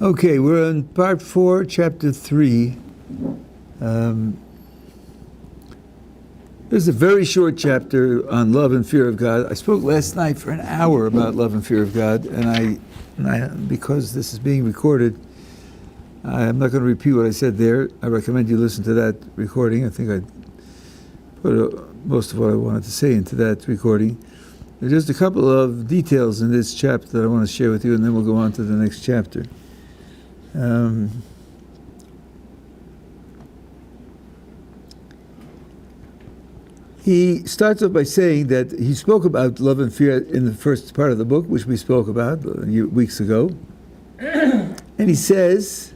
Okay, we're on part 4, chapter 3. This is a very short chapter on love and fear of God. I spoke last night for an hour about love and fear of God, and I because this is being recorded, I'm not going to repeat what I said there. I recommend you listen to that recording. I think I put most of what I wanted to say into that recording. There's just a couple of details in this chapter that I want to share with you, and then we'll go on to the next chapter. He starts off by saying that he spoke about love and fear in the first part of the book, which we spoke about weeks ago. And he says,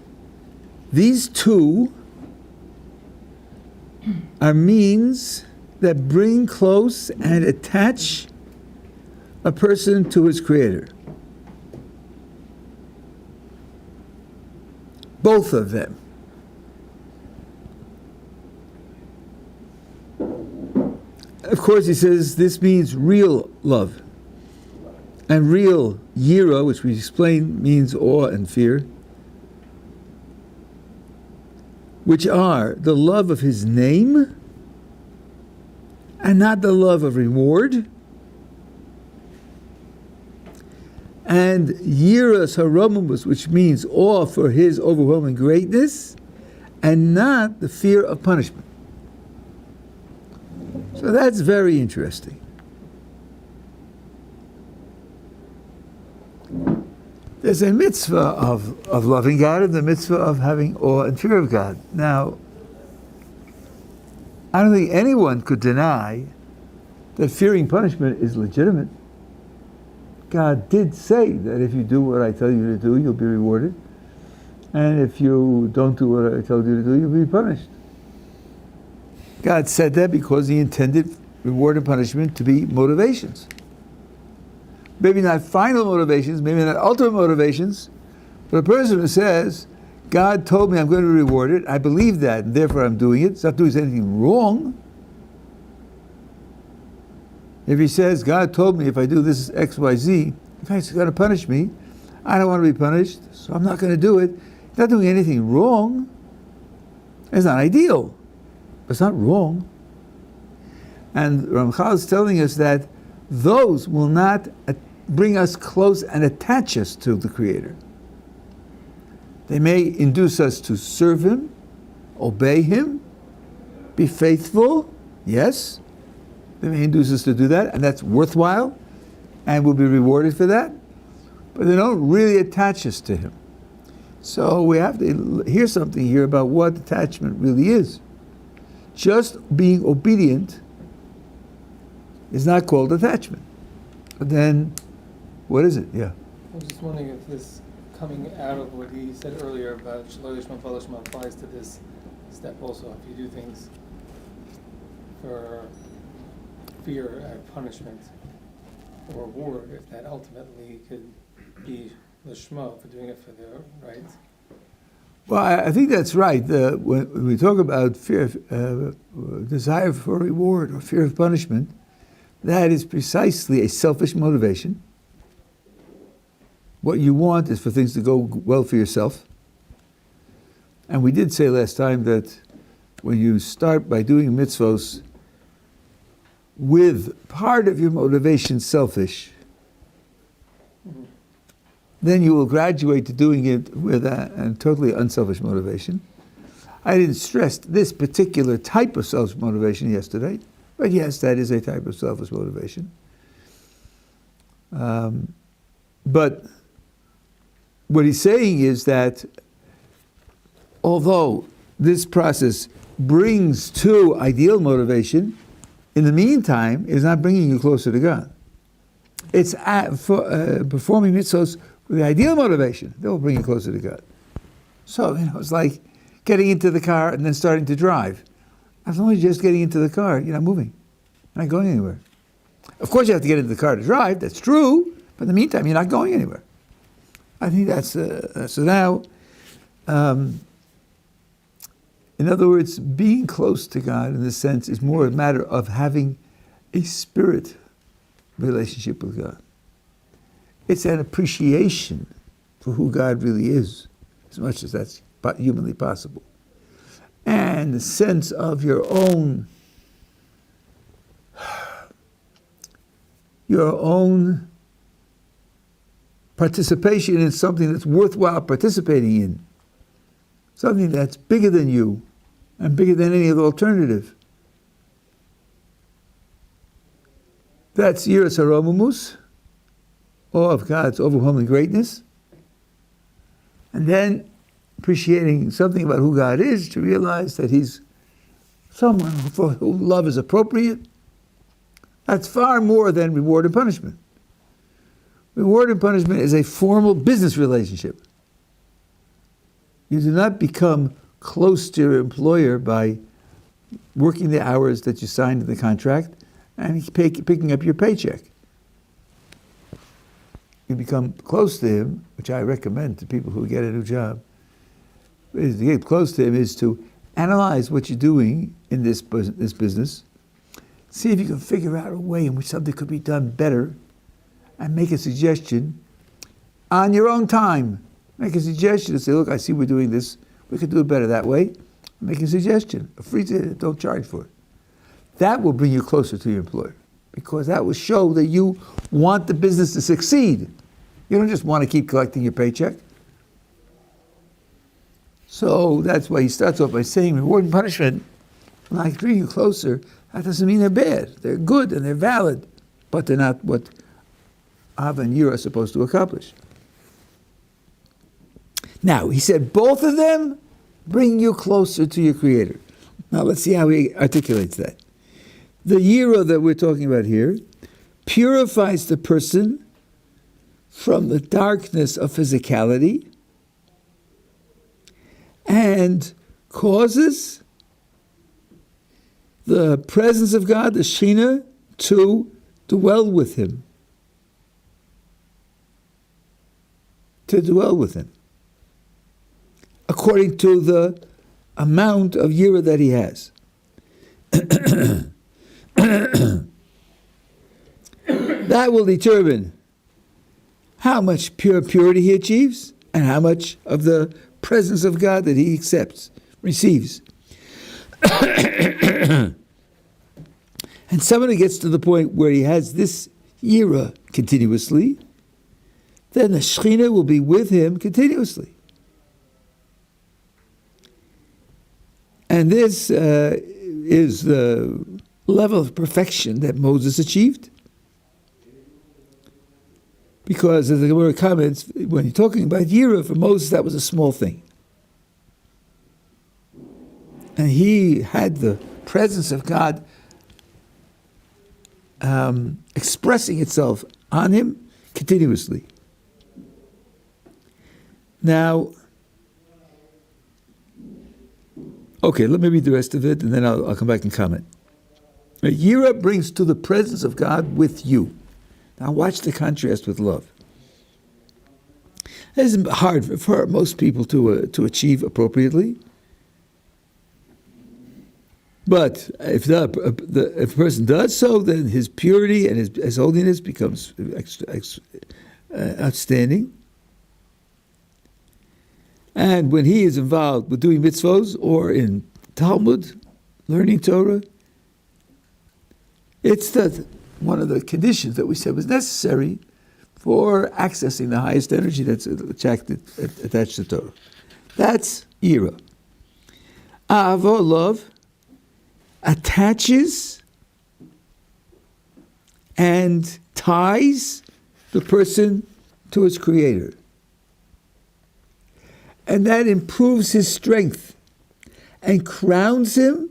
these two are means that bring close and attach a person to his Creator. Both of them. Of course, he says this means real love. And real yira, which we explained, means awe and fear, which are the love of his name and not the love of reward. And yiras haromumus, which means awe for his overwhelming greatness, and not the fear of punishment. So that's very interesting. There's a mitzvah of loving God and the mitzvah of having awe and fear of God. Now, I don't think anyone could deny that fearing punishment is legitimate. God did say that if you do what I tell you to do, you'll be rewarded. And if you don't do what I told you to do, you'll be punished. God said that because he intended reward and punishment to be motivations. Maybe not final motivations, maybe not ultimate motivations, but a person who says, God told me I'm going to be rewarded, I believe that, and therefore I'm doing it. It's not doing anything wrong. If he says, God told me if I do this X, Y, Z, if he's going to punish me, I don't want to be punished, so I'm not going to do it. He's not doing anything wrong. It's not ideal, but it's not wrong. And Ramchal is telling us that those will not bring us close and attach us to the Creator. They may induce us to serve Him, obey Him, be faithful, yes. They may induce us to do that, and that's worthwhile, and we'll be rewarded for that. But they don't really attach us to Him. So we have to hear something here about what attachment really is. Just being obedient is not called attachment. But then, what is it? Yeah. I was just wondering if this coming out of what he said earlier about Shelo Yishma V'lo Shema applies to this step also. If you do things for fear and punishment or reward, if that ultimately could be Lishma for doing it for the right. Well, I think that's right. When we talk about fear, desire for reward or fear of punishment, that is precisely a selfish motivation. What you want is for things to go well for yourself. And we did say last time that when you start by doing mitzvos with part of your motivation selfish, then you will graduate to doing it with a totally unselfish motivation. I didn't stress this particular type of selfish motivation yesterday, but yes, that is a type of selfish motivation. But what he's saying is that although this process brings to ideal motivation, in the meantime, it's not bringing you closer to God. It's performing mitzvos with the ideal motivation that will bring you closer to God. So, it's like getting into the car and then starting to drive. As long as you're just getting into the car, you're not moving. You're not going anywhere. Of course, you have to get into the car to drive. That's true. But in the meantime, you're not going anywhere. I think that's... so now, in other words, being close to God in this sense is more a matter of having a spirit relationship with God. It's an appreciation for who God really is, as much as that's humanly possible. And the sense of your own participation in something that's worthwhile participating in, something that's bigger than you and bigger than any other alternative. That's Yiras Haromumus, awe of God's overwhelming greatness. And then appreciating something about who God is, to realize that He's someone for whom love is appropriate. That's far more than reward and punishment. Reward and punishment is a formal business relationship. You do not become close to your employer by working the hours that you signed in the contract and picking up your paycheck. You become close to him, which I recommend to people who get a new job. To get close to him is to analyze what you're doing in this business, see if you can figure out a way in which something could be done better, and make a suggestion on your own time. Make a suggestion and say, look, I see we're doing this. We could do it better that way. Make a suggestion. Don't charge for it. That will bring you closer to your employer, because that will show that you want the business to succeed. You don't just want to keep collecting your paycheck. So that's why he starts off by saying reward and punishment, when I bring you closer, that doesn't mean they're bad. They're good and they're valid, but they're not what Av and Yira are supposed to accomplish. Now, he said both of them bring you closer to your Creator. Now, let's see how he articulates that. The Yira that we're talking about here purifies the person from the darkness of physicality and causes the presence of God, the Shekhinah, to dwell with him. To dwell with him, according to the amount of Yira that he has. That will determine how much purity he achieves and how much of the presence of God that he receives. And someone who gets to the point where he has this Yira continuously, then the Shekhinah will be with him continuously. And this is the level of perfection that Moses achieved. Because, as the Gemara comments, when you're talking about Yira, for Moses, that was a small thing. And he had the presence of God expressing itself on him continuously. Now, okay, let me read the rest of it, and then I'll come back and comment. Yira brings to the presence of God with you. Now watch the contrast with love. It isn't hard for most people to achieve appropriately. But if a person does so, then his purity and his holiness becomes outstanding. And when he is involved with doing mitzvos or in Talmud, learning Torah, it's one of the conditions that we said was necessary for accessing the highest energy that's attached to Torah. That's Yira. Avo, love, attaches and ties the person to his Creator. And that improves his strength and crowns him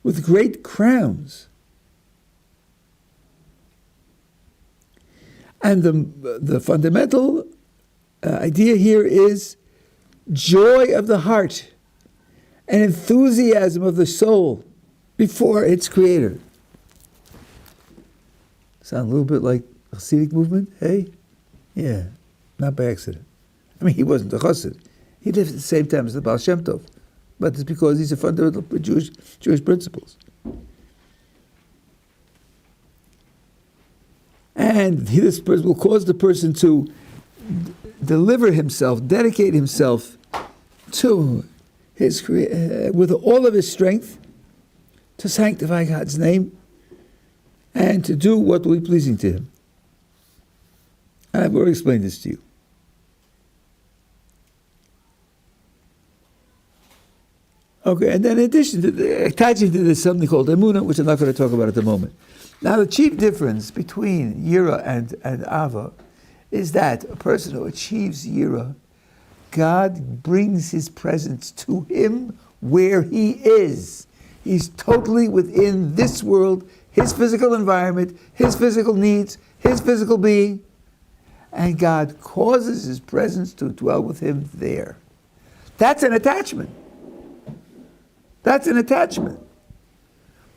with great crowns. And the fundamental idea here is joy of the heart and enthusiasm of the soul before its Creator. Sound a little bit like a Hasidic movement, hey? Yeah, not by accident. I mean, he wasn't a Chassid. He lived at the same time as the Baal Shem Tov, but it's because these are fundamental Jewish principles. And this will cause the person to deliver himself, dedicate himself to his with all of his strength to sanctify God's name and to do what will be pleasing to him. And I've already explained this to you. Okay, and then in addition to attaching to this something called emunah, which I'm not going to talk about at the moment. Now, the chief difference between yira and ava is that a person who achieves yira, God brings his presence to him where he is. He's totally within this world, his physical environment, his physical needs, his physical being, and God causes his presence to dwell with him there. That's an attachment. That's an attachment.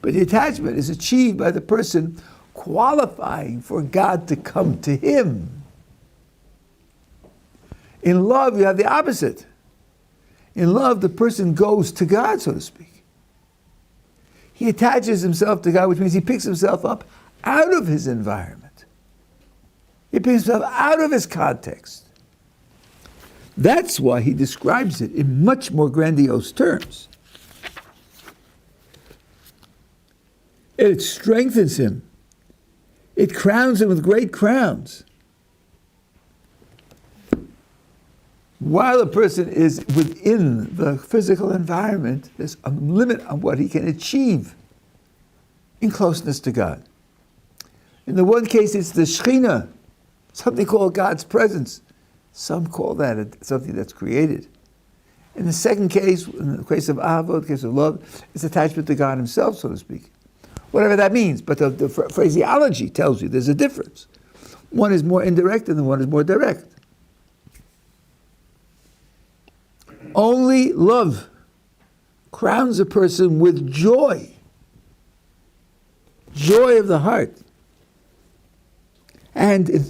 But the attachment is achieved by the person qualifying for God to come to him. In love, you have the opposite. In love, the person goes to God, so to speak. He attaches himself to God, which means he picks himself up out of his environment. He picks himself out of his context. That's why he describes it in much more grandiose terms. It strengthens him. It crowns him with great crowns. While a person is within the physical environment, there's a limit on what he can achieve in closeness to God. In the one case, it's the Shekhinah, something called God's presence. Some call that something that's created. In the second case, in the case of Ahava, the case of love, it's attachment to God himself, so to speak. Whatever that means, but the phraseology tells you there's a difference. One is more indirect and the one is more direct. Only love crowns a person with joy. Joy of the heart. And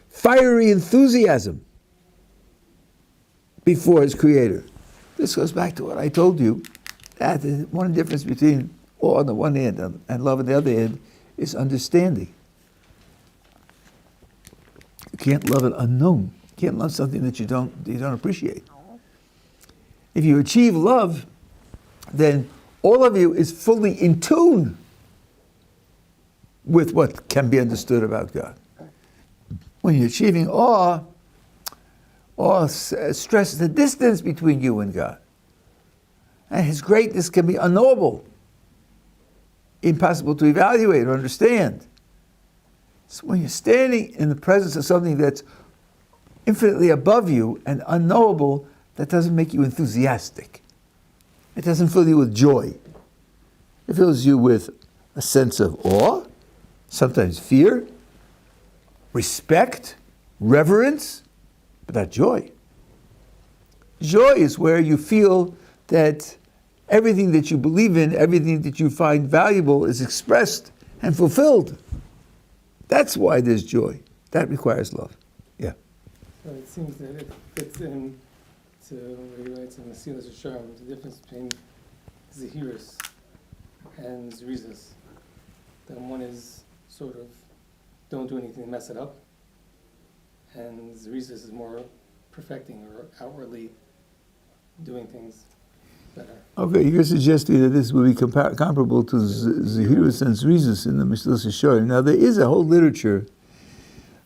fiery enthusiasm before his Creator. This goes back to what I told you, that the one difference between awe on the one hand and love on the other hand is understanding. You can't love an unknown. You can't love something that you don't appreciate. If you achieve love, then all of you is fully in tune with what can be understood about God. When you're achieving awe stresses the distance between you and God. And his greatness can be unknowable, impossible to evaluate or understand. So when you're standing in the presence of something that's infinitely above you and unknowable, that doesn't make you enthusiastic. It doesn't fill you with joy. It fills you with a sense of awe, sometimes fear, respect, reverence, but not joy. Joy is where you feel that everything that you believe in, everything that you find valuable is expressed and fulfilled. That's why there's joy. That requires love. Yeah. So it seems that it fits in to what he writes in the Mesilas Yesharim, the difference between Zehiris and Zrizis. Then one is sort of don't do anything to mess it up, and Zrizis is more perfecting or outwardly doing things better. Okay, you're suggesting that this would be comparable to Zehiris and Zrizis in the Mesilas Yesharim. Now, there is a whole literature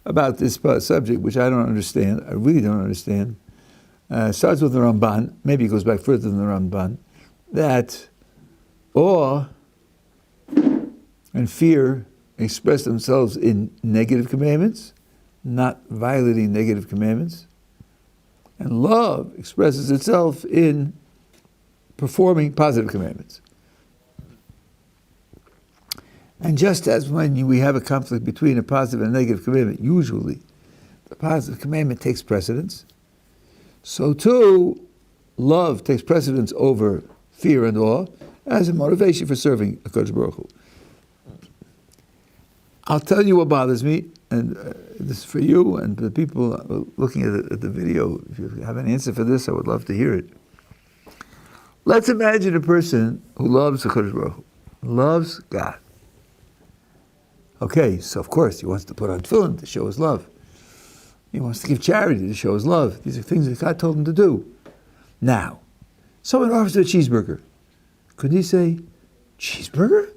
about this subject, which I don't understand. I really don't understand. Starts with the Ramban, maybe it goes back further than the Ramban, that awe and fear express themselves in negative commandments, not violating negative commandments, and love expresses itself in performing positive commandments. And just as when we have a conflict between a positive and a negative commandment, usually the positive commandment takes precedence, so too, love takes precedence over fear and awe as a motivation for serving HaKadosh Baruch Hu. I'll tell you what bothers me, and this is for you and the people looking at the video. If you have an answer for this, I would love to hear it. Let's imagine a person who loves HaKadosh Baruch Hu, loves God. Okay, so of course he wants to put on tefillin to show his love. He wants to give charity to show his love. These are things that God told him to do. Now, someone offers a cheeseburger. Could he say, cheeseburger?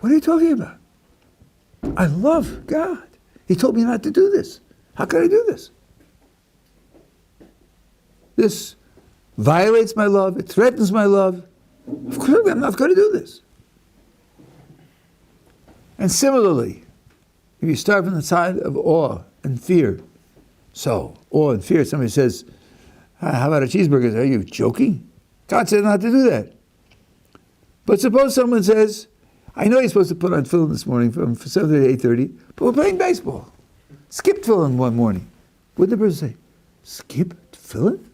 What are you talking about? I love God. He told me not to do this. How could I do this? This violates my love. It threatens my love. Of course, I'm not going to do this. And similarly, if you start from the side of awe and fear, so awe and fear, somebody says, how about a cheeseburger? Are you joking? God said not to do that. But suppose someone says, I know you're supposed to put on tefillin this morning from 7:30 to 8:30, but we're playing baseball. Skip tefillin one morning. What did the person say? Skip tefillin?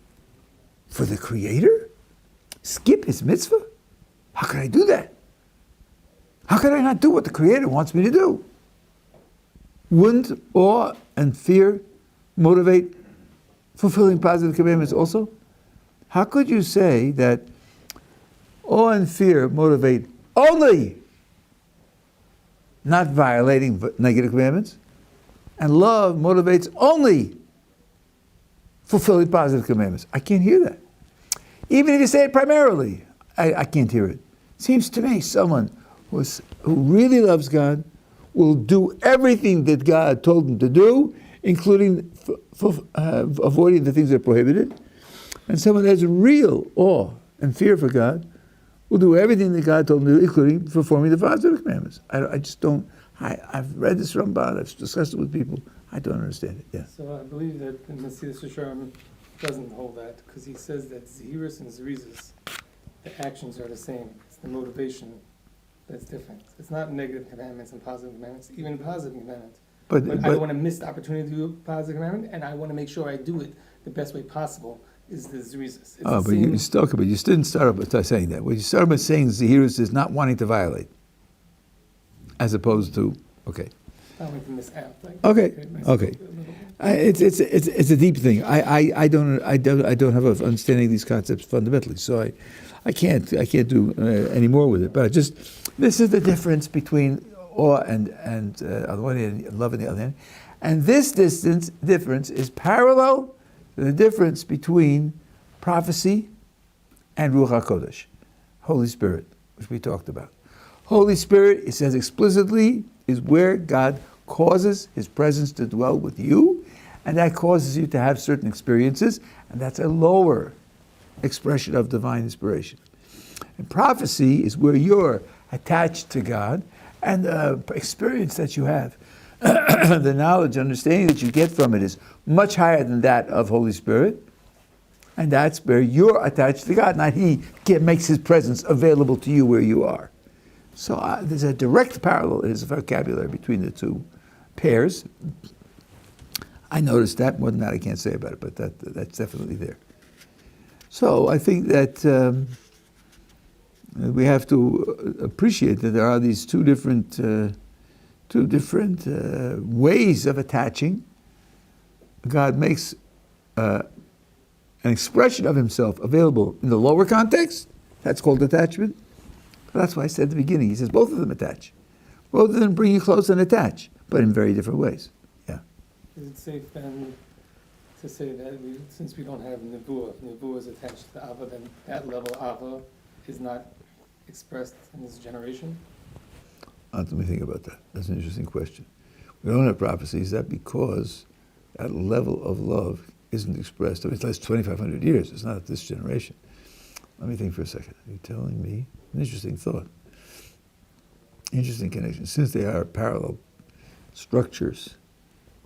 For the Creator? Skip his mitzvah? How could I do that? How could I not do what the Creator wants me to do? Wouldn't awe and fear motivate fulfilling positive commandments also? How could you say that awe and fear motivate only not violating negative commandments, and love motivates only fulfilling positive commandments? I can't hear that. Even if you say it primarily, I can't hear it. Seems to me someone who really loves God will do everything that God told him to do, including avoiding the things that are prohibited. And someone that has real awe and fear for God will do everything that God told him to do, including performing the positive commandments. I just don't. I've read this Ramban. I've discussed it with people. I don't understand it. Yeah. So I believe that the Mesilas Yesharim doesn't hold that, because he says that Zehirus and Zerizus, the actions are the same. It's the motivation that's different. It's not negative commandments and positive commandments, even positive commandments. But I don't want to miss the opportunity to do a positive commandment, and I want to make sure I do it the best way possible. Is the Zerizus. But you didn't start up by saying that. Well, you started by saying Zehirus is not wanting to violate, as opposed to okay. I don't want to miss out. Okay. It's a deep thing. I don't have an understanding of these concepts fundamentally, so I can't do any more with it. But this is the difference between awe and on the one hand, and love on the other hand, and this difference is parallel to the difference between prophecy and Ruach HaKodesh, Holy Spirit, which we talked about. Holy Spirit, it says explicitly, is where God causes His presence to dwell with you, and that causes you to have certain experiences, and that's a lower expression of divine inspiration. And prophecy is where you're attached to God, and the experience that you have, the knowledge, understanding that you get from it is much higher than that of Holy Spirit, and that's where you're attached to God, not He makes His presence available to you where you are. So there's a direct parallel in His vocabulary between the two pairs. I noticed that. More than that I can't say about it, but that's definitely there. So I think that we have to appreciate that there are these two different ways of attaching. God makes an expression of Himself available in the lower context. That's called attachment. That's why I said at the beginning, He says both of them attach. Both of them bring you close and attach, but in very different ways. Yeah. Is it safe then to say that since we don't have Nebuah is attached to the Ava, then that level of Ava is not expressed in this generation? Let me think about that. That's an interesting question. We don't have prophecy. Is that because that level of love isn't expressed? I mean, it's last 2,500 years. It's not this generation. Let me think for a second. Are you telling me? An interesting thought. Interesting connection. Since they are parallel structures,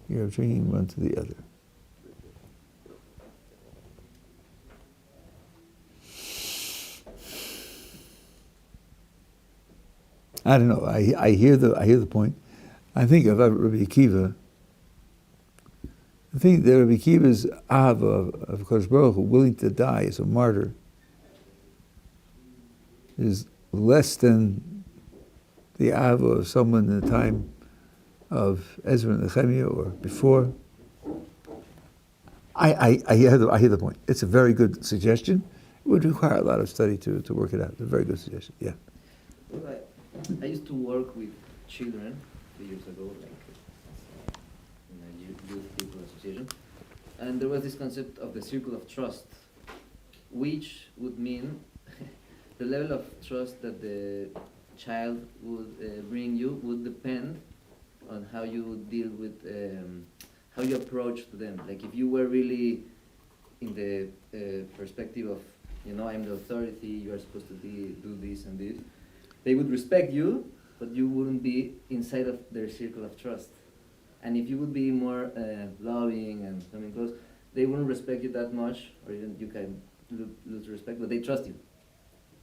you're bringing one to the other. I don't know. I hear the point. I think of Rabbi Akiva. I think that Rabbi Akiva's Ahava of Kodesh Baruch Hu, willing to die as a martyr, is less than the Ahava of someone in the time of Ezra and Nehemiah or before. I hear the point. It's a very good suggestion. It would require a lot of study to work it out. It's a very good suggestion. Yeah. Well, I used to work with children 2 years ago, like do with people association. And there was this concept of the circle of trust, which would mean the level of trust that the child would bring you would depend on how you deal with, how you approach to them. Like if you were really in the perspective of, I'm the authority, you are supposed to do this and this, they would respect you, but you wouldn't be inside of their circle of trust. And if you would be more loving and coming close, they wouldn't respect you that much, or even you can lose respect, but they trust you.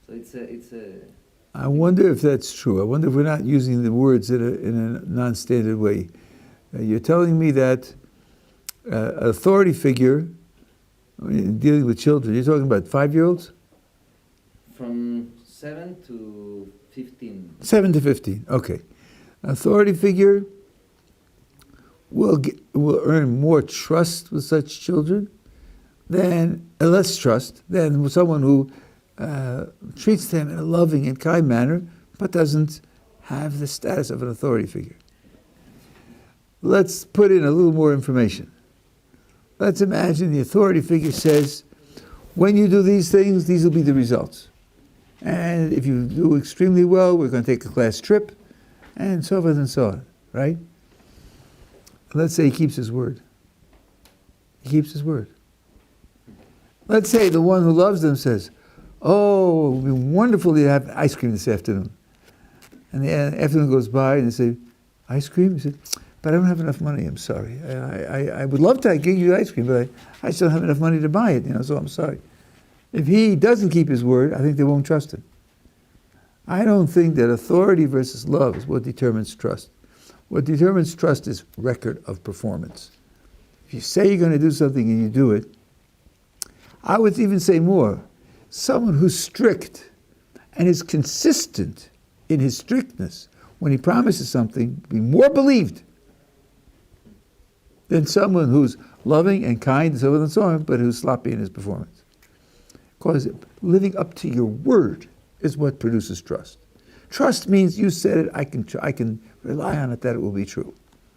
So it's a. I wonder if that's true. I wonder if we're not using the words in a non-standard way. You're telling me that an authority figure, in dealing with children, you're talking about 5-year-olds? From 7 to 15. 7 to 15, okay. An authority figure will earn more trust with such children than, less trust, than someone who treats them in a loving and kind manner, but doesn't have the status of an authority figure. Let's put in a little more information. Let's imagine the authority figure says, when you do these things, these will be the results. And if you do extremely well, we're going to take a class trip, and so forth and so on, right? Let's say he keeps his word. He keeps his word. Let's say the one who loves them says, oh, it would be wonderful to have ice cream this afternoon. And the afternoon goes by and they say, ice cream? He said, but I don't have enough money, I'm sorry. I would love to give you ice cream, but I just don't have enough money to buy it, so I'm sorry. If he doesn't keep his word, I think they won't trust him. I don't think that authority versus love is what determines trust. What determines trust is record of performance. If you say you're going to do something and you do it, I would even say more. Someone who's strict and is consistent in his strictness when he promises something will be more believed than someone who's loving and kind and so on and so on, but who's sloppy in his performance. Because living up to your word is what produces trust. Trust means you said it, I can rely on it that it will be true.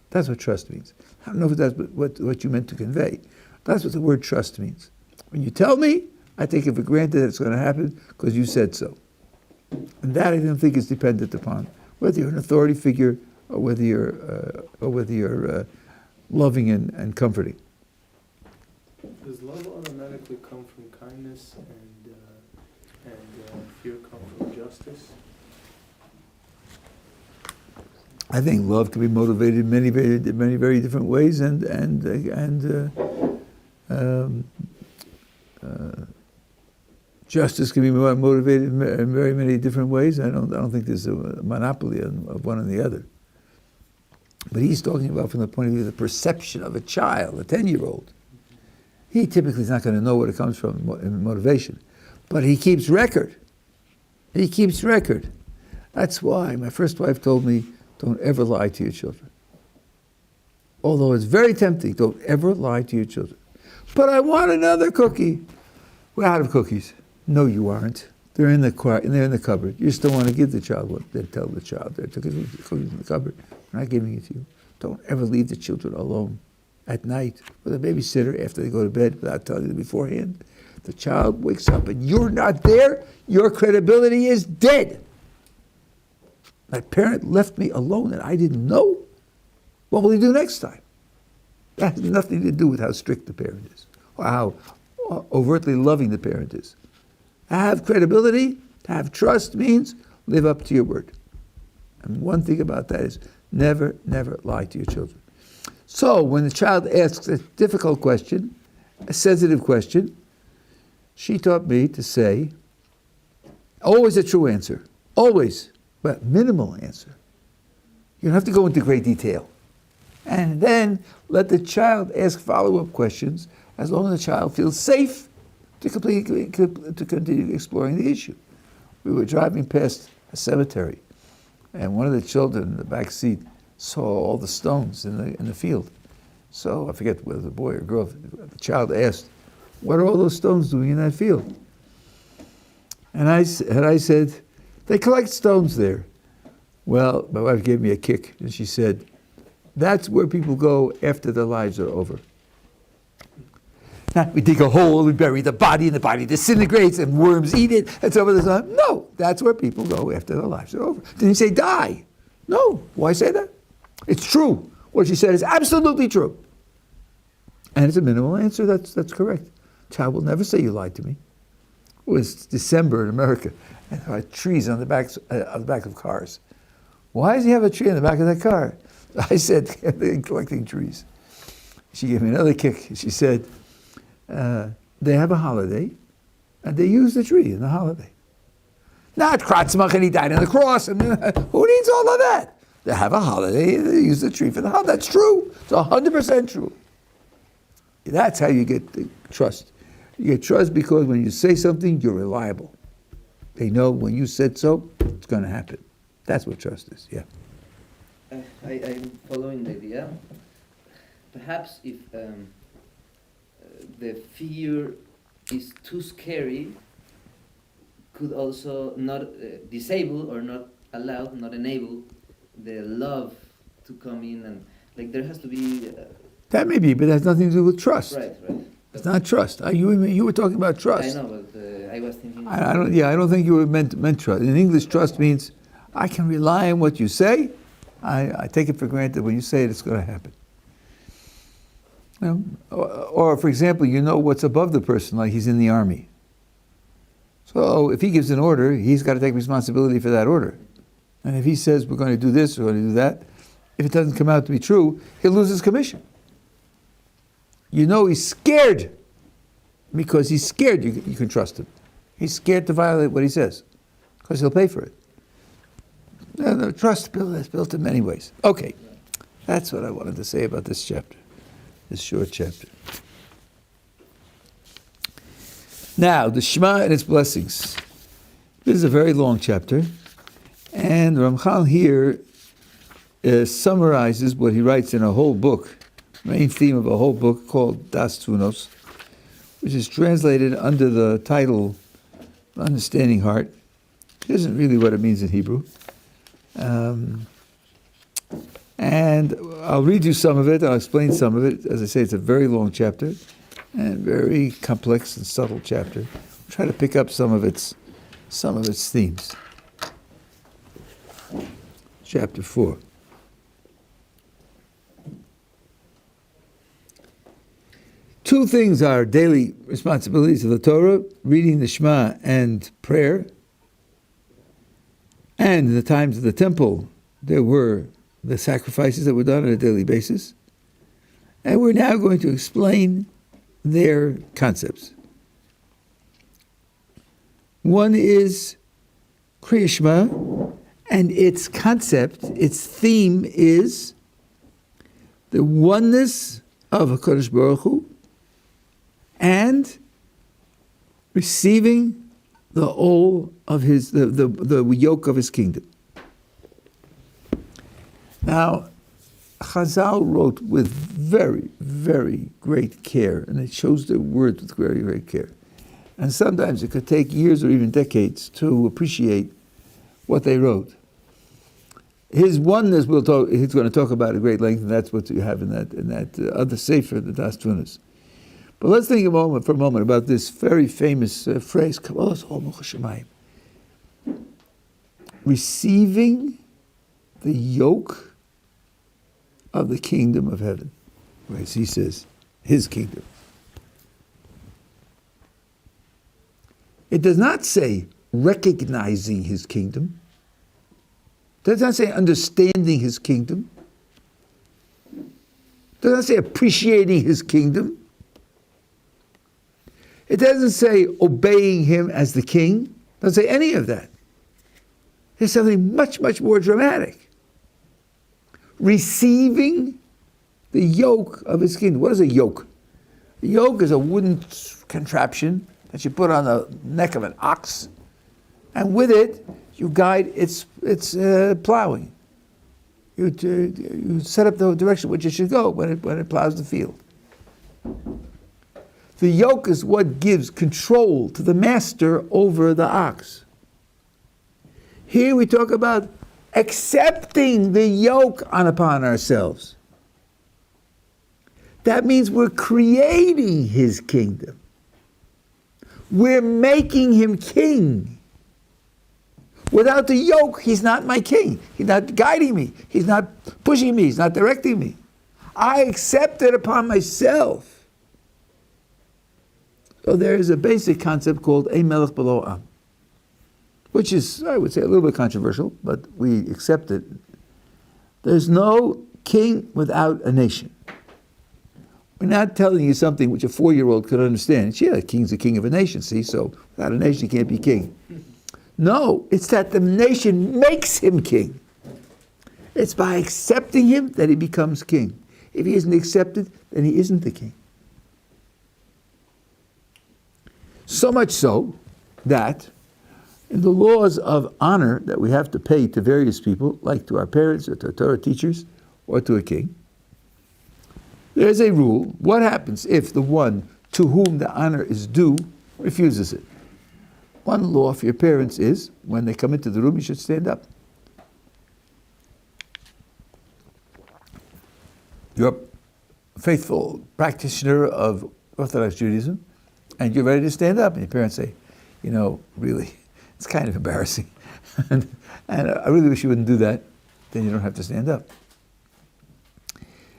That's what trust means. I don't know if that's what you meant to convey. That's what the word trust means. When you tell me, I take it for granted that it's going to happen because you said so. And that I don't think is dependent upon whether you're an authority figure or whether you're loving and comforting. Does love automatically come from kindness and fear come from justice? I think love can be motivated in many very different ways, and justice can be motivated in very many different ways. I don't think there's a monopoly of one or the other. But he's talking about from the point of view of the perception of a child, a 10-year-old. He typically is not going to know where it comes from in motivation, but he keeps record. He keeps record. That's why my first wife told me, don't ever lie to your children. Although it's very tempting, don't ever lie to your children. But I want another cookie. We're out of cookies. No, you aren't. They're in the cupboard. You still want to give the child what they tell the child. They took cookies in the cupboard. We're not giving it to you. Don't ever leave the children alone at night with a babysitter after they go to bed without telling them beforehand. The child wakes up and you're not there, your credibility is dead. My parent left me alone and I didn't know. What will he do next time? That has nothing to do with how strict the parent is or how overtly loving the parent is. To have credibility, to have trust means live up to your word. And one thing about that is never, never lie to your children. So when the child asks a difficult question, a sensitive question, she taught me to say, always a true answer, always, but minimal answer. You don't have to go into great detail. And then let the child ask follow-up questions as long as the child feels safe to continue exploring the issue. We were driving past a cemetery, and one of the children in the back seat saw all the stones in the field. So I forget whether it was a boy or girl. The child asked, "What are all those stones doing in that field?" And I said, "They collect stones there." Well, my wife gave me a kick, and she said, That's where people go after their lives are over. Not we dig a hole, we bury the body, and the body disintegrates, and worms eat it, and so on. No, that's where people go after their lives are over. Didn't he say die? No. Why say that? It's true. What she said is absolutely true. And it's a minimal answer. That's correct. Child will never say you lied to me. It was December in America, and there are trees on the back of cars. Why does he have a tree on the back of that car? I said, they're collecting trees. She gave me another kick. She said, they have a holiday, and they use the tree in the holiday. Not Kratzmach and he died on the cross, and who needs all of that? They have a holiday, and they use the tree for the holiday. That's true. It's 100% true. That's how you get the trust. You get trust because when you say something, you're reliable. They know when you said so, it's going to happen. That's what trust is, yeah. I'm following the idea. Perhaps if the fear is too scary, could also not disable or not allow, not enable the love to come in, and like there has to be. That may be, but it has nothing to do with trust. Right. It's not trust. You were talking about trust. I know, but I was thinking. I don't think you were meant trust. In English, trust means I can rely on what you say. I take it for granted when you say it, it's going to happen. You know? Or, for example, you know what's above the person, like he's in the army. So if he gives an order, he's got to take responsibility for that order. And if he says we're going to do this, we're going to do that, if it doesn't come out to be true, he'll lose his commission. You know he's scared. Because he's scared, you can trust him. He's scared to violate what he says. Because he'll pay for it. The trust is built in many ways. Okay. That's what I wanted to say about this chapter. This short chapter. Now, the Shema and Its Blessings. This is a very long chapter. And Ramchal here summarizes what he writes in a whole book, main theme of a whole book called Das Tunos, which is translated under the title Understanding Heart. It isn't really what it means in Hebrew. And I'll read you some of it, I'll explain some of it. As I say, it's a very long chapter and very complex and subtle chapter. I'll try to pick up some of its themes. Chapter 4. Two things are daily responsibilities of the Torah, reading the Shema and prayer. And in the times of the temple, there were the sacrifices that were done on a daily basis. And we're now going to explain their concepts. One is Kriya Shema, and its concept, its theme is the oneness of HaKadosh Baruch Hu and receiving the whole of his, the yoke of his kingdom. Now, Chazal wrote with very, very great care, and it shows their words with very, very care. And sometimes it could take years or even decades to appreciate what they wrote. His oneness, he's going to talk about at great length, and that's what you have in that other sefer, the Das Tunas. But let's think for a moment about this very famous phrase, receiving the yoke of the kingdom of heaven. As he says, his kingdom. It does not say recognizing his kingdom. It does not say understanding his kingdom. It does not say appreciating his kingdom. It doesn't say obeying him as the king. It doesn't say any of that. There's something much, much more dramatic. Receiving the yoke of his kingdom. What is a yoke? A yoke is a wooden contraption that you put on the neck of an ox, and with it, you guide its plowing. You set up the direction which it should go when it plows the field. The yoke is what gives control to the master over the ox. Here we talk about accepting the yoke upon ourselves. That means we're creating his kingdom. We're making him king. Without the yoke, he's not my king. He's not guiding me. He's not pushing me. He's not directing me. I accept it upon myself. So there is a basic concept called a melech below am, which is, I would say, a little bit controversial, but we accept it. There's no king without a nation. We're not telling you something which a 4-year-old could understand. Yeah, a king's a king of a nation, see? So without a nation, he can't be king. No, it's that the nation makes him king. It's by accepting him that he becomes king. If he isn't accepted, then he isn't the king. So much so that in the laws of honor that we have to pay to various people, like to our parents or to our Torah teachers or to a king, there's a rule. What happens if the one to whom the honor is due refuses it? One law for your parents is, when they come into the room, you should stand up. You're a faithful practitioner of Orthodox Judaism, and you're ready to stand up, and your parents say, you know, really, it's kind of embarrassing. and I really wish you wouldn't do that. Then you don't have to stand up.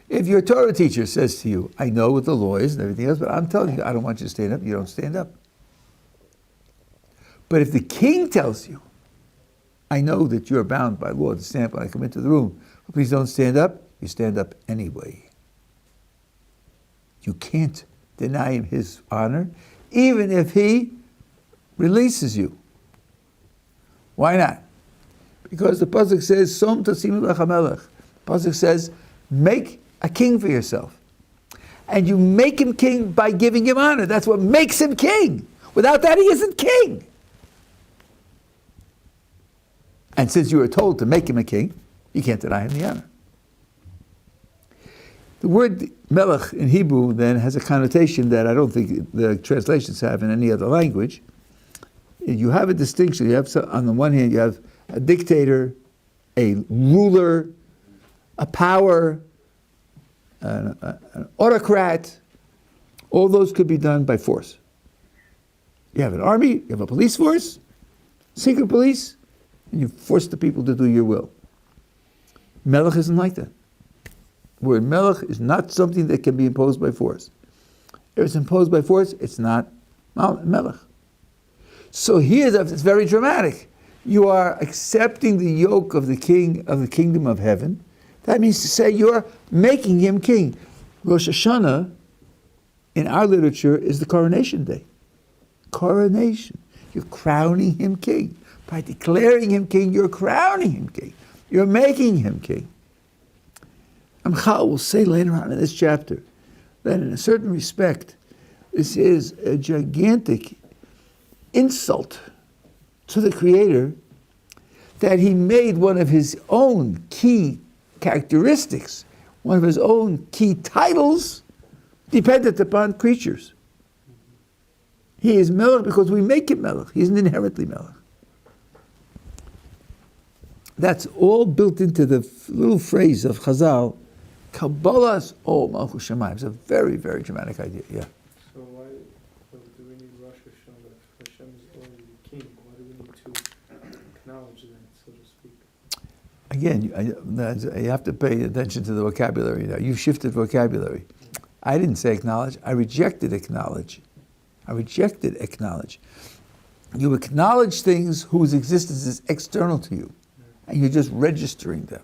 If your Torah teacher says to you, I know what the law is and everything else, but I'm telling you, I don't want you to stand up, you don't stand up. But if the king tells you, I know that you're bound by law to stand up when I come into the room, but please don't stand up, you stand up anyway. You can't deny him his honor, even if he releases you. Why not? Because the pasuk says, "Som tasimu lech hamelech." The pasuk says, "Make a king for yourself," and you make him king by giving him honor. That's what makes him king. Without that, he isn't king. And since you were told to make him a king, you can't deny him the honor. The word melech in Hebrew then has a connotation that I don't think the translations have in any other language. You have a distinction. You have, on the one hand, you have a dictator, a ruler, a power, an autocrat. All those could be done by force. You have an army, you have a police force, secret police, and you force the people to do your will. Melech isn't like that. The word melech is not something that can be imposed by force. If it's imposed by force, it's not melech. So here it's very dramatic. You are accepting the yoke of the king of the kingdom of heaven. That means to say you're making him king. Rosh Hashanah, in our literature, is the coronation day. Coronation. You're crowning him king. By declaring him king, you're crowning him king. You're making him king. Amchal will say later on in this chapter that in a certain respect, this is a gigantic insult to the Creator that he made one of his own key characteristics, one of his own key titles, dependent upon creatures. He is Melech because we make him Melech. He isn't inherently Melech. That's all built into the little phrase of Chazal, Kabbalah's O Malchus Shemayim. It's a very, very dramatic idea, yeah. So why do we need Rosh Hashanah if Hashem is already the king? Why do we need to acknowledge that, so to speak? Again, you have to pay attention to the vocabulary now. You've shifted vocabulary. I didn't say acknowledge. I rejected acknowledge. You acknowledge things whose existence is external to you, and you're just registering them.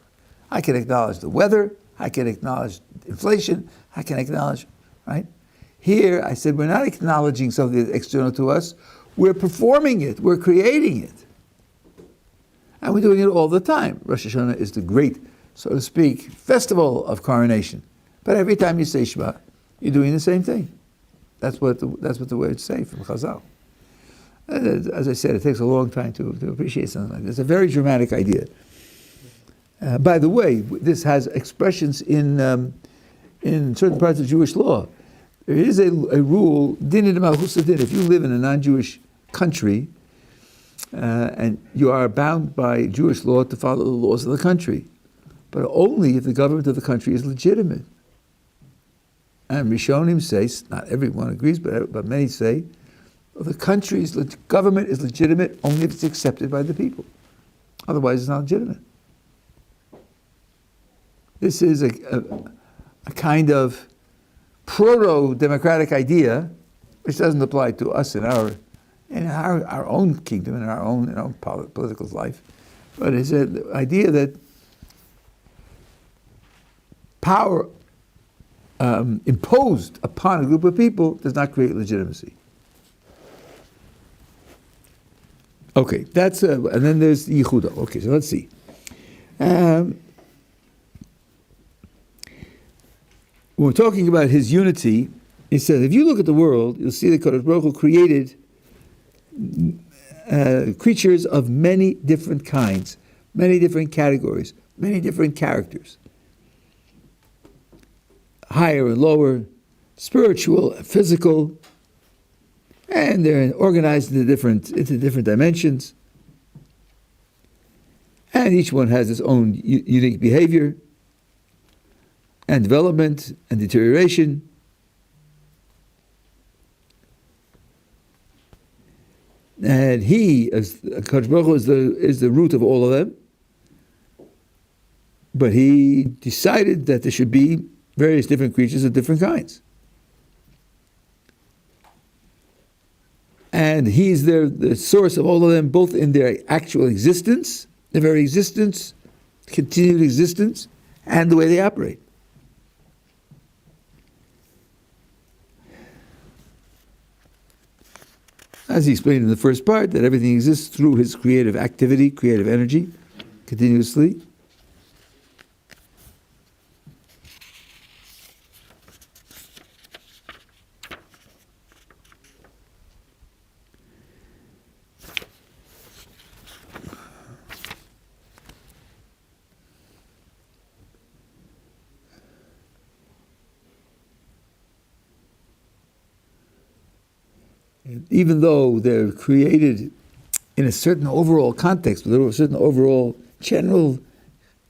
I can acknowledge the weather. I can acknowledge inflation. I can acknowledge, right? Here, I said we're not acknowledging something that's external to us. We're performing it. We're creating it. And we're doing it all the time. Rosh Hashanah is the great, so to speak, festival of coronation. But every time you say Shema, you're doing the same thing. That's what the words say from Chazal. As I said, it takes a long time to appreciate something like this. It's a very dramatic idea. By the way, this has expressions in certain parts of Jewish law. There is a rule, din de malchus din. If you live in a non-Jewish country, and you are bound by Jewish law to follow the laws of the country, but only if the government of the country is legitimate. And Rishonim say, not everyone agrees, but many say, well, the country's government is legitimate only if it's accepted by the people. Otherwise, it's not legitimate. This is a kind of proto-democratic idea, which doesn't apply to us in our own kingdom, in our own political life, but it's an idea that power imposed upon a group of people does not create legitimacy. Okay, that's and then there's Yehuda. Okay, so let's see. When we're talking about his unity, he says, if you look at the world, you'll see that Kadosh Baruch Hu created creatures of many different kinds, many different categories, many different characters. Higher and lower, spiritual and physical, and they're organized into different dimensions. And each one has its own unique behavior and development and deterioration. And he, as Kadosh Baruch Hu, is the root of all of them. But he decided that there should be various different creatures of different kinds. And he's the source of all of them, both in their actual existence, their very existence, continued existence, and the way they operate. As he explained in the first part, that everything exists through his creative activity, creative energy, continuously. Even though they're created in a certain overall context, with a certain overall general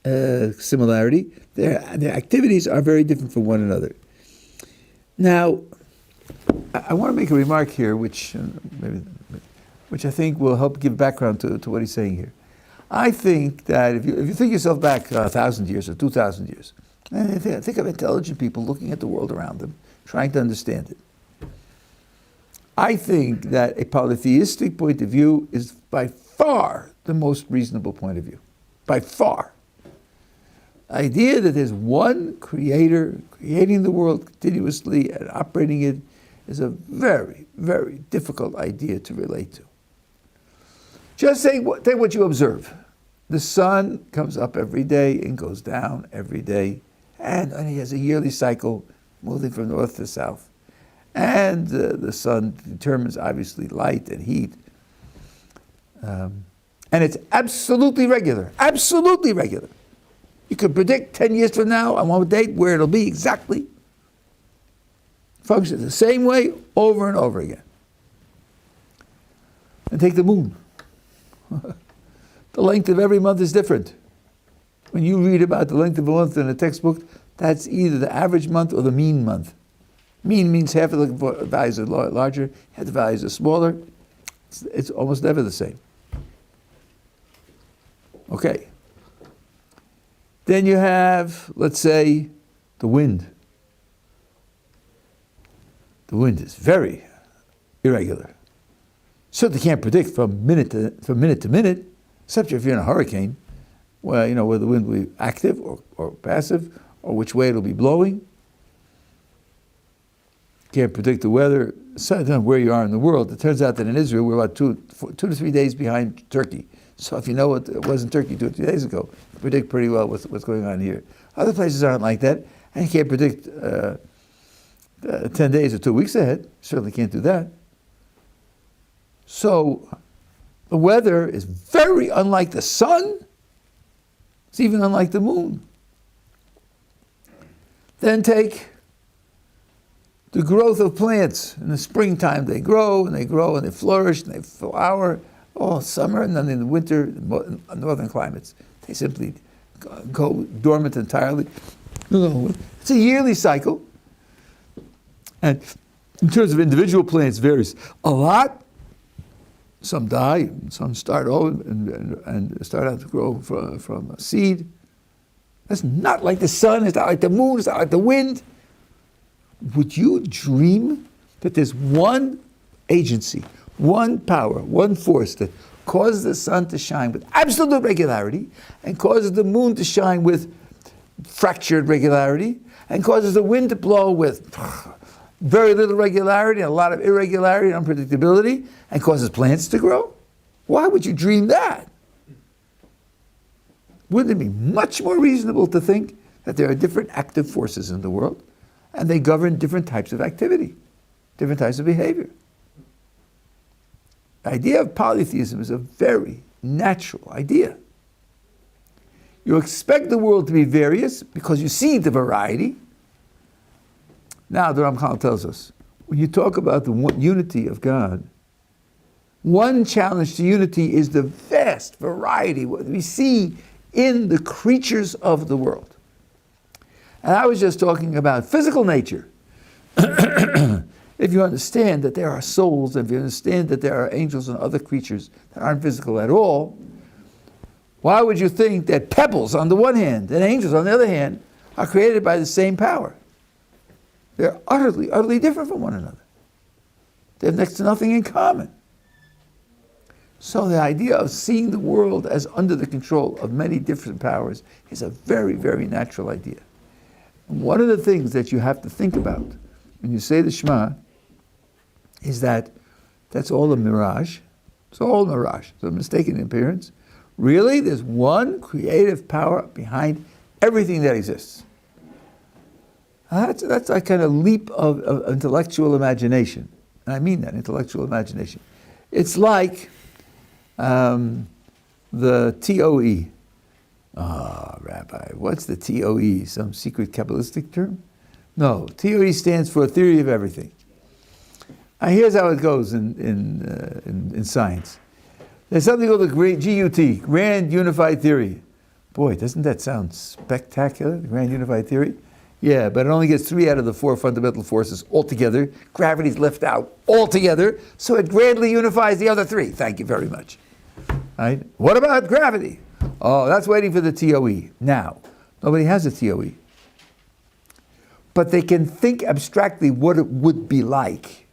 similarity, their activities are very different from one another. Now, I want to make a remark here, which I think will help give background to what he's saying here. I think that if you think yourself back 1,000 years or 2,000 years, and think of intelligent people looking at the world around them, trying to understand it. I think that a polytheistic point of view is by far the most reasonable point of view. By far. The idea that there's one creator creating the world continuously and operating it is a very, very difficult idea to relate to. Just take what you observe. The sun comes up every day and goes down every day, and he has a yearly cycle moving from north to south. And the sun determines, obviously, light and heat. And it's absolutely regular. Absolutely regular. You can predict 10 years from now on one date where it'll be exactly. Functions the same way over and over again. And take the moon. The length of every month is different. When you read about the length of a month in a textbook, that's either the average month or the mean month. Mean means half of the values are larger, half the values are smaller. It's almost never the same. Okay. Then you have, let's say, the wind. The wind is very irregular. Certainly can't predict from minute to minute, except if you're in a hurricane, where the wind will be active or passive, or which way it'll be blowing. Can't predict the weather, where you are in the world. It turns out that in Israel, we're about 2 to 3 days behind Turkey. So if you know what it was in Turkey 2 or 3 days ago, you predict pretty well what's going on here. Other places aren't like that, and you can't predict 10 days or 2 weeks ahead. Certainly can't do that. So the weather is very unlike the sun. It's even unlike the moon. Then take the growth of plants. In the springtime they grow and they flourish and they flower all summer, and then in the winter, northern climates, they simply go dormant entirely. It's a yearly cycle. And in terms of individual plants, varies a lot. Some die, some start over and start out to grow from a seed. That's not like the sun, it's not like the moon, it's not like the wind. Would you dream that there's one agency, one power, one force that causes the sun to shine with absolute regularity and causes the moon to shine with fractured regularity and causes the wind to blow with very little regularity and a lot of irregularity and unpredictability and causes plants to grow? Why would you dream that? Wouldn't it be much more reasonable to think that there are different active forces in the world and they govern different types of activity, different types of behavior? The idea of polytheism is a very natural idea. You expect the world to be various because you see the variety. Now, the Ramchal tells us, when you talk about the unity of God, one challenge to unity is the vast variety what we see in the creatures of the world. And I was just talking about physical nature. If you understand that there are souls, if you understand that there are angels and other creatures that aren't physical at all, why would you think that pebbles on the one hand and angels on the other hand are created by the same power? They're utterly, utterly different from one another. They have next to nothing in common. So the idea of seeing the world as under the control of many different powers is a very, very natural idea. And one of the things that you have to think about when you say the Shema is that that's all a mirage. It's all mirage. It's a mistaken appearance. Really, there's one creative power behind everything that exists. That's a kind of leap of intellectual imagination. And I mean that, intellectual imagination. It's like the TOE. Rabbi, what's the TOE? Some secret Kabbalistic term? No, TOE stands for theory of everything. Here's how it goes in science. There's something called the GUT, Grand Unified Theory. Boy, doesn't that sound spectacular, the Grand Unified Theory? Yeah, but it only gets 3 out of the 4 fundamental forces altogether. Gravity's left out altogether, so it grandly unifies the other 3. Thank you very much. Right? What about gravity? Oh, that's waiting for the TOE. Now, nobody has a TOE. But they can think abstractly what it would be like.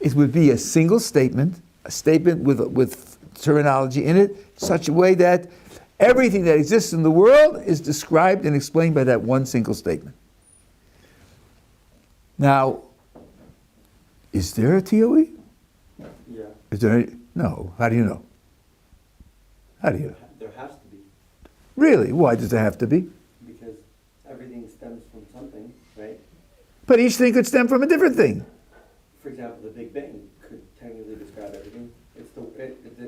It would be a single statement, a statement with terminology in it, such a way that everything that exists in the world is described and explained by that one single statement. Now, is there a TOE? Yeah. Is there any? No. How do you know? How do you know? There has to be, Really? Why does there have to be? because everything stems from something, right? But each thing could stem from a different thing. For example, the Big Bang could technically describe everything.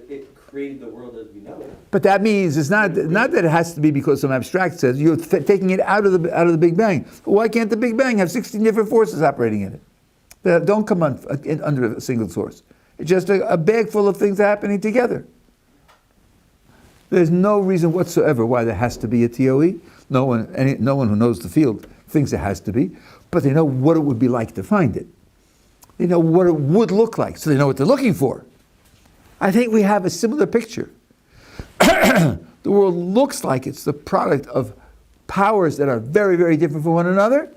It created the world as we know it. But that means it's not that it has to be because some abstract says you're taking it out of the Big Bang. Why can't the Big Bang have 16 different forces operating in it that don't come under a single source? It's just a bag full of things happening together. There's no reason whatsoever why there has to be a TOE. No one who knows the field thinks it has to be, but they know what it would be like to find it. They know what it would look like, so they know what they're looking for. I think we have a similar picture. The world looks like it's the product of powers that are very, very different from one another,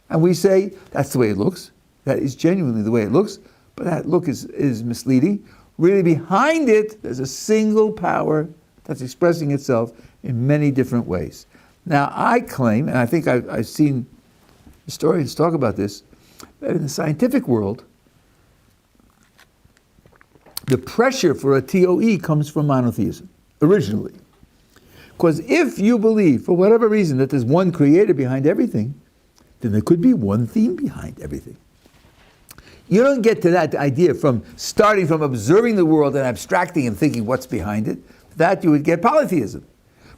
and we say, that's the way it looks. That is genuinely the way it looks, but that look is misleading. Really behind it, there's a single power that's expressing itself in many different ways. Now, I claim, and I think I've seen historians talk about this, that in the scientific world, the pressure for a TOE comes from monotheism, originally. Because if you believe, for whatever reason, that there's one creator behind everything, then there could be one theme behind everything. You don't get to that idea from starting from observing the world and abstracting and thinking what's behind it. That you would get polytheism.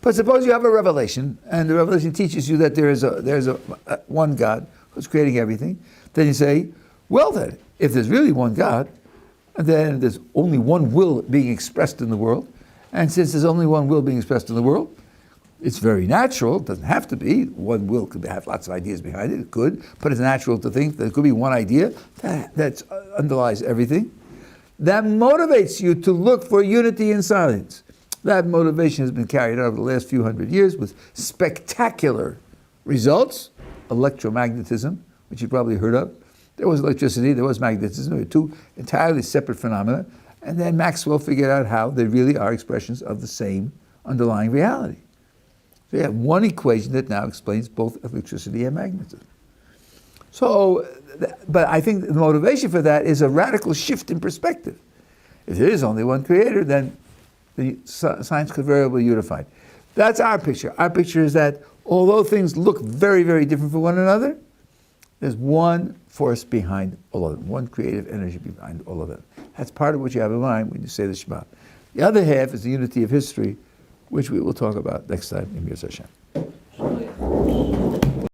But suppose you have a revelation, and the revelation teaches you that there's a one God who's creating everything. Then you say, well then, if there's really one God, and then there's only one will being expressed in the world, and since there's only one will being expressed in the world, It's very natural. It doesn't have to be. One will could have lots of ideas behind it. It could, but it's natural to think that there could be one idea that underlies everything. That motivates you to look for unity in silence. That motivation has been carried out over the last few hundred years with spectacular results. Electromagnetism, which you probably heard of. There was electricity, there was magnetism. They were two entirely separate phenomena. And then Maxwell figured out how they really are expressions of the same underlying reality. So you have one equation that now explains both electricity and magnetism. So, but I think the motivation for that is a radical shift in perspective. If there is only one creator, then the science could very well be unified. That's our picture. Our picture is that although things look very, very different from one another, there's one force behind all of them, one creative energy behind all of them. That's part of what you have in mind when you say the Shema. The other half is the unity of history, which we will talk about next time in Hashem.